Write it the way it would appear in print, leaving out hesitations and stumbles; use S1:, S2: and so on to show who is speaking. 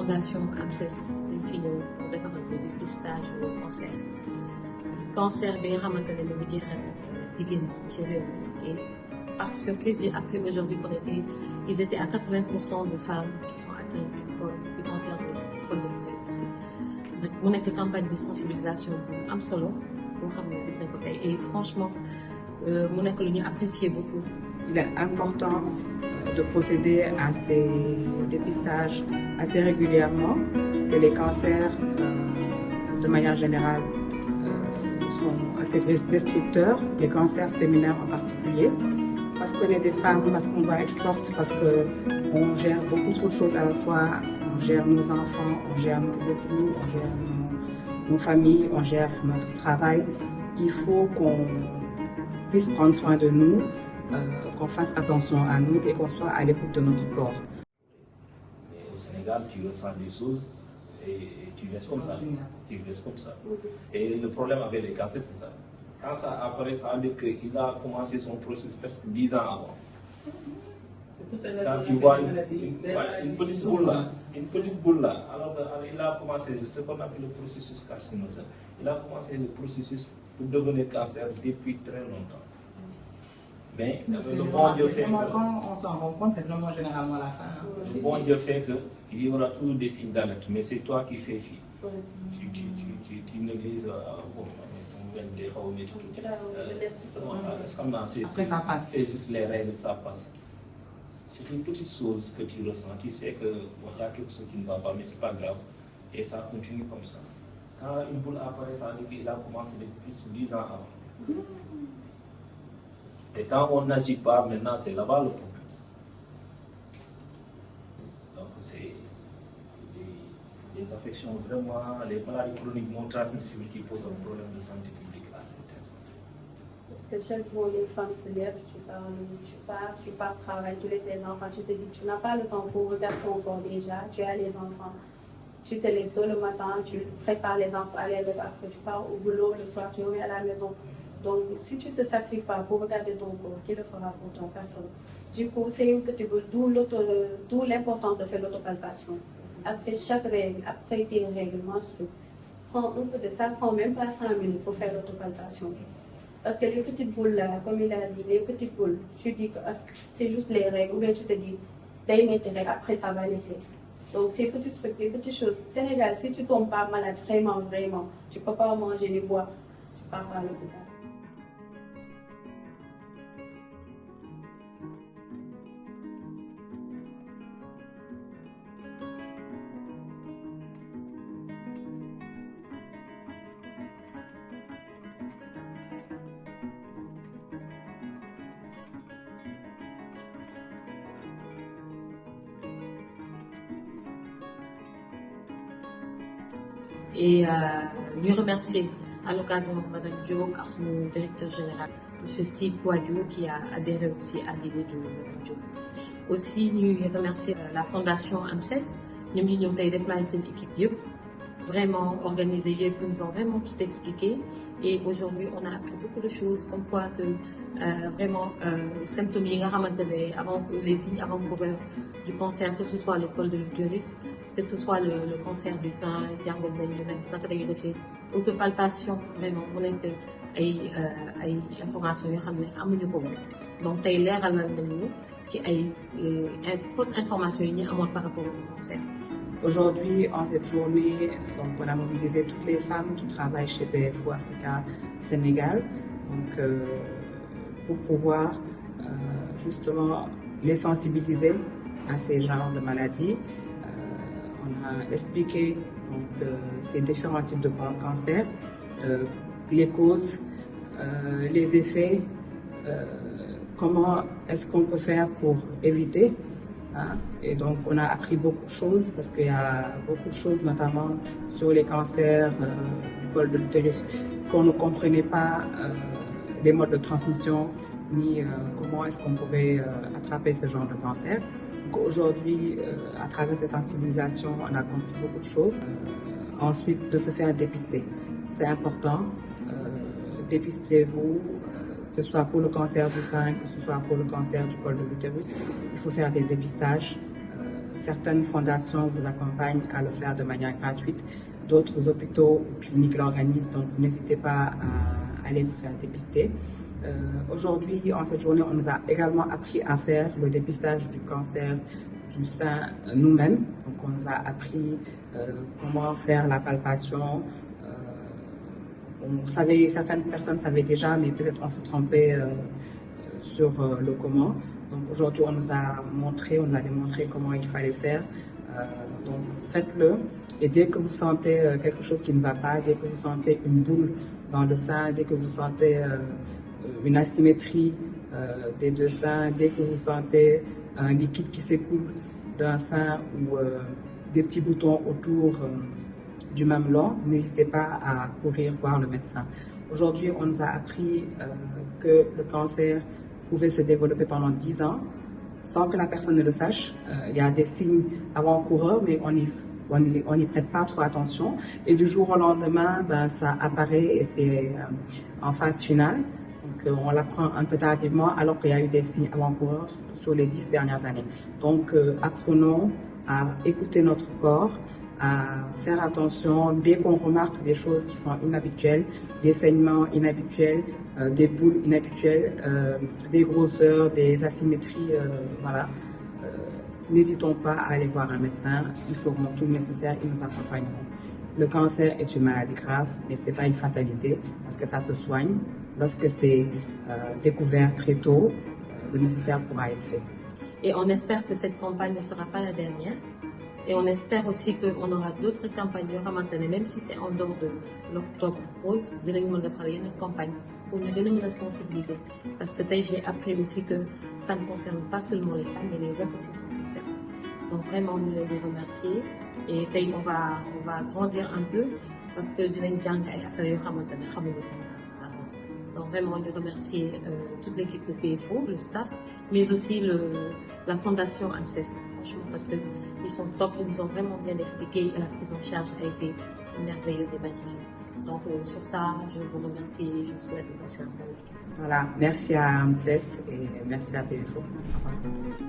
S1: fondation AMCES dañ fi ñëw pour defal ko dépistage au cancer bi nga xamante ne mu ngi jeexal jigéen ci réew mi et par surprise j'ai appris aujourd'hui qu'ils étaient à 80% de femmes qui sont atteintes du cancer du col de l'utérus. mu nekk campagne de sensibilisation bu am solo boo xam ne def nañ ko tey et franchement mu nekk lu ñu apprécier beaucoup.
S2: Il est important de procéder à ces dépistages assez régulièrement parce que les cancers, de manière générale, sont assez destructeurs, les cancers féminins en particulier, parce qu'on est des femmes, parce qu'on doit être forte, parce qu'on gère beaucoup trop de choses à la fois, on gère nos enfants, on gère nos époux, on gère nos familles, on gère notre travail. Il faut qu'on puisse prendre soin de nous, qu'on fasse attention à nous et qu'on soit à l'écoute de notre corps.
S3: Et au Sénégal, tu ressens des choses et tu restes comme ça. Tu restes comme ça. Et le problème avec les cancers, c'est ça. Quand ça apparaît, ça veut dire qu'il a commencé son processus presque 10 ans avant. Quand tu vois une petite boule là, alors il a commencé ce qu'on appelle le processus carcinogène. Il a commencé le processus pour devenir cancer depuis très longtemps. Mais le bon Dieu fait
S4: quand on s'en rend compte, c'est vraiment généralement la fin.
S3: Le bon Dieu fait qu'il y aura toujours des signes d'alerte, mais c'est toi qui fais fi. Tu négliges
S4: après ça passe.
S3: C'est juste les règles, ça passe. C'est une petite chose que tu ressens, tu sais que il y a quelque chose qui ne va pas, mais c'est pas grave. Et ça continue comme ça. Quand une boule apparaît, ça veut dire qu'il a commencé depuis 10 ans avant. Et quand on n'agit pas, maintenant, c'est là-bas le problème. Donc, c'est des affections vraiment, les maladies chroniques non transmissibles qui posent un problème de santé publique à cet instant.
S5: Parce que chaque jour, les femmes se lèvent, tu pars travailler, tu laisses les enfants, tu te dis, tu n'as pas le temps pour regarder ton corps déjà, tu as les enfants. Tu te lèves tôt le matin, tu prépares les enfants à l'école, après tu pars au boulot, le soir tu reviens à la maison. Donc, si tu ne te sacrifies pas pour regarder ton corps, qui le fera pour ton personne? Du coup, c'est une petite boule, d'où l'importance de faire l'autopalpation. Après chaque règle, après tes règles menstruelles, prends un peu de ça, prends même pas 5 minutes pour faire l'autopalpation. Parce que les petites boules là, comme il a dit, les petites boules, tu dis que c'est juste les règles, ou bien tu te dis, t'as une intérêt, après ça va laisser. Donc, ces petits trucs, les petites choses. Sénégal, si tu ne tombes pas malade, vraiment, tu ne peux pas manger les bois, tu ne pars pas à l'hôpital.
S1: Et nous remercier à l'occasion Mme Diop, son directeur général, M. Steve Kouadiou, qui a adhéré aussi à l'idée de Mme Diop. Aussi, nous remercier la fondation AMCES. Nous avons déplacé une équipe vraiment organisée, pour nous ont vraiment tout expliqué. Et aujourd'hui, on a appris beaucoup de choses, comme quoi que vraiment symptômes avant les signes avant-coureurs du cancer, que ce soit le col de l'utérus, que ce soit le cancer du sein, autopalpation, vraiment, on a ay informations yoo xam ne amuñu ko woon donc tey leeralal nañu ci ay fausses informations yi ñu amoon par rapport au cancer.
S2: Aujourd'hui, en cette journée, donc, on a mobilisé toutes les femmes qui travaillent chez BFO Africa Sénégal donc, pour pouvoir justement les sensibiliser à ces genres de maladies. On a expliqué donc, ces différents types de cancers, les causes, les effets, comment est-ce qu'on peut faire pour éviter. Hein? Et donc on a appris beaucoup de choses parce qu'il y a beaucoup de choses notamment sur les cancers du col de l'utérus qu'on ne comprenait pas les modes de transmission ni comment est-ce qu'on pouvait attraper ce genre de cancer. Donc aujourd'hui, à travers ces sensibilisations, on a compris beaucoup de choses. Ensuite, de se faire dépister. C'est important. Dépistez-vous, que ce soit pour le cancer du sein, que ce soit pour le cancer du col de l'utérus. Il faut faire des dépistages certaines fondations vous accompagnent à le faire de manière gratuite. D'autres hôpitaux ou cliniques l'organisent, donc n'hésitez pas à aller vous faire dépister. Aujourd'hui, en cette journée, on nous a également appris à faire le dépistage du cancer du sein nous-mêmes. Donc, on nous a appris comment faire la palpation. Certaines personnes savaient déjà, mais peut-être on se trompait sur le comment. Donc, aujourd'hui, on nous a démontré comment il fallait faire. Donc, faites-le. Et dès que vous sentez quelque chose qui ne va pas, dès que vous sentez une boule dans le sein, dès que vous sentez une asymétrie des deux seins, dès que vous sentez un liquide qui s'écoule d'un sein ou des petits boutons autour du mamelon, n'hésitez pas à courir voir le médecin. Aujourd'hui, on nous a appris que le cancer pouvait se développer pendant 10 ans sans que la personne ne le sache. Il y a des signes avant-coureurs, mais on n'y prête pas trop attention. Et du jour au lendemain, ça apparaît et c'est en phase finale. Donc, on l'apprend un peu tardivement alors qu'il y a eu des signes avant-coureurs sur les 10 dernières années. Donc, apprenons à écouter notre corps, à faire attention dès qu'on remarque des choses qui sont inhabituelles, des saignements inhabituels, des boules inhabituelles, des grosseurs, des asymétries, voilà. N'hésitons pas à aller voir un médecin, ils feront tout le nécessaire, ils nous accompagneront. Le cancer est une maladie grave, mais ce n'est pas une fatalité parce que ça se soigne. Lorsque c'est découvert très tôt, le nécessaire pourra être fait.
S1: Et on espère que cette campagne ne sera pas la dernière. Et on espère aussi qu'on aura d'autres campagnes, même si c'est en dehors de l'octobre rose, de une campagne pour nous sensibiliser. Parce que j'ai appris aussi que ça ne concerne pas seulement les femmes, mais les hommes aussi sont concernés. Donc vraiment, nous les remercier. Et on va grandir un peu parce que donc vraiment, les remercier toute l'équipe de PFO, le staff, mais aussi la fondation AMSES, franchement, parce qu'ils sont top, ils nous ont vraiment bien expliqué et la prise en charge a été merveilleuse et magnifique. Donc sur ça, je vous remercie et je vous souhaite de passer un bon week-end.
S2: Voilà, merci à AMSES et merci à PFO. Au revoir.